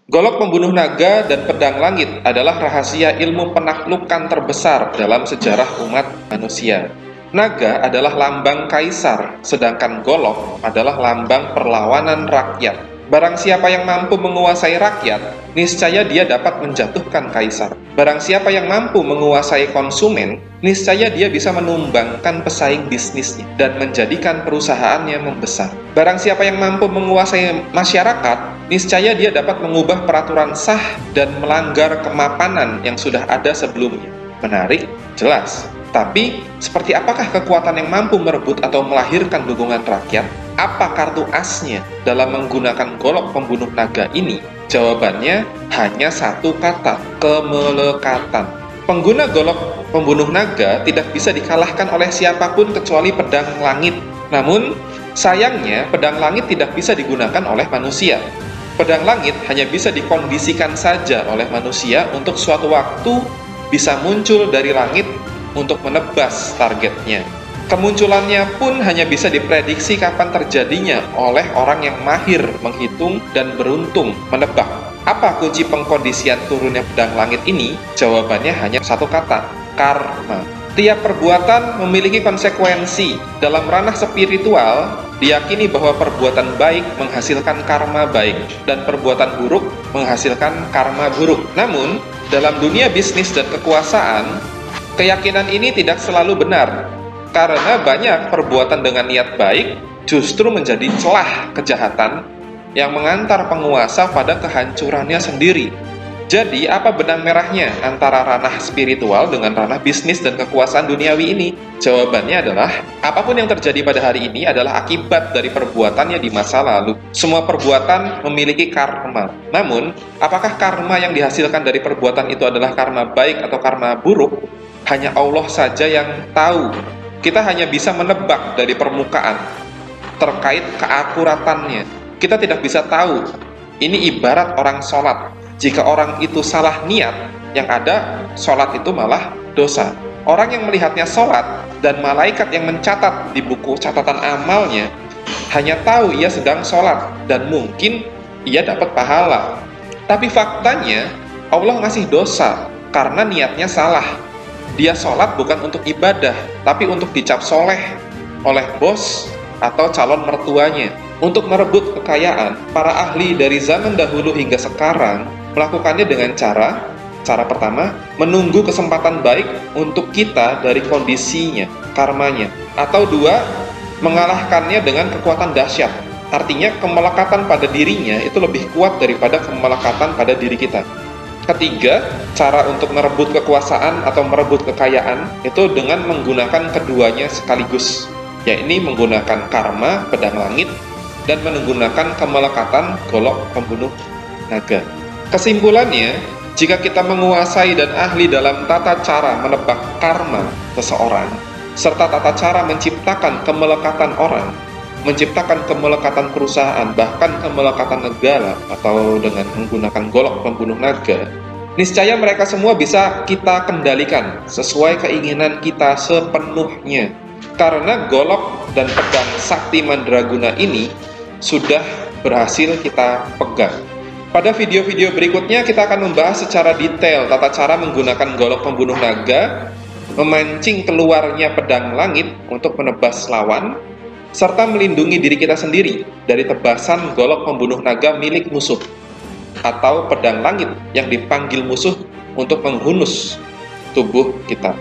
Golok pembunuh naga dan pedang langit adalah rahasia ilmu penaklukan terbesar dalam sejarah umat manusia. Naga adalah lambang kaisar, sedangkan golok adalah lambang perlawanan rakyat. Barang siapa yang mampu menguasai rakyat, niscaya dia dapat menjatuhkan kaisar. Barang siapa yang mampu menguasai konsumen, niscaya dia bisa menumbangkan pesaing bisnisnya dan menjadikan perusahaannya membesar. Barang siapa yang mampu menguasai masyarakat, niscaya dia dapat mengubah peraturan sah dan melanggar kemapanan yang sudah ada sebelumnya. Menarik? Jelas. Tapi, seperti apakah kekuatan yang mampu merebut atau melahirkan dukungan rakyat? Apa kartu asnya dalam menggunakan golok pembunuh naga ini? Jawabannya hanya satu kata, kemelekatan. Pengguna golok pembunuh naga tidak bisa dikalahkan oleh siapapun kecuali pedang langit. Namun, sayangnya pedang langit tidak bisa digunakan oleh manusia. Pedang langit hanya bisa dikondisikan saja oleh manusia untuk suatu waktu bisa muncul dari langit untuk menebas targetnya. Kemunculannya pun hanya bisa diprediksi kapan terjadinya oleh orang yang mahir menghitung dan beruntung menebak. Apa kunci pengkondisian turunnya pedang langit ini? Jawabannya hanya satu kata, karma. Tiap perbuatan memiliki konsekuensi. Dalam ranah spiritual, diyakini bahwa perbuatan baik menghasilkan karma baik dan perbuatan buruk menghasilkan karma buruk. Namun, dalam dunia bisnis dan kekuasaan, keyakinan ini tidak selalu benar, karena banyak perbuatan dengan niat baik justru menjadi celah kejahatan yang mengantar penguasa pada kehancurannya sendiri. Jadi, apa benang merahnya antara ranah spiritual dengan ranah bisnis dan kekuasaan duniawi ini? Jawabannya adalah, apapun yang terjadi pada hari ini adalah akibat dari perbuatannya di masa lalu. Semua perbuatan memiliki karma. Namun, apakah karma yang dihasilkan dari perbuatan itu adalah karma baik atau karma buruk? Hanya Allah saja yang tahu. Kita hanya bisa menebak dari permukaan terkait keakuratannya. Kita tidak bisa tahu. Ini ibarat orang sholat. Jika orang itu salah niat, yang ada sholat itu malah dosa. Orang yang melihatnya sholat dan malaikat yang mencatat di buku catatan amalnya hanya tahu ia sedang sholat dan mungkin ia dapat pahala. Tapi faktanya Allah ngasih dosa karena niatnya salah. Dia sholat bukan untuk ibadah, tapi untuk dicap soleh oleh bos atau calon mertuanya. Untuk merebut kekayaan, para ahli dari zaman dahulu hingga sekarang melakukannya dengan cara pertama, menunggu kesempatan baik untuk kita dari kondisinya, karmanya. Atau dua, mengalahkannya dengan kekuatan dahsyat. Artinya kemelekatan pada dirinya itu lebih kuat daripada kemelekatan pada diri kita. Ketiga, cara untuk merebut kekuasaan atau merebut kekayaan itu dengan menggunakan keduanya sekaligus, yakni menggunakan karma, pedang langit, dan menggunakan kemelekatan golok pembunuh naga. Kesimpulannya, jika kita menguasai dan ahli dalam tata cara menebak karma seseorang, serta tata cara menciptakan kemelekatan orang, menciptakan kemelekatan perusahaan, bahkan kemelekatan negara, atau dengan menggunakan golok pembunuh naga, niscaya mereka semua bisa kita kendalikan sesuai keinginan kita sepenuhnya. Karena golok dan pedang sakti mandraguna ini sudah berhasil kita pegang. Pada video-video berikutnya kita akan membahas secara detail tata cara menggunakan golok pembunuh naga, memancing keluarnya pedang langit untuk menebas lawan, serta melindungi diri kita sendiri dari tebasan golok pembunuh naga milik musuh atau pedang langit yang dipanggil musuh untuk menghunus tubuh kita.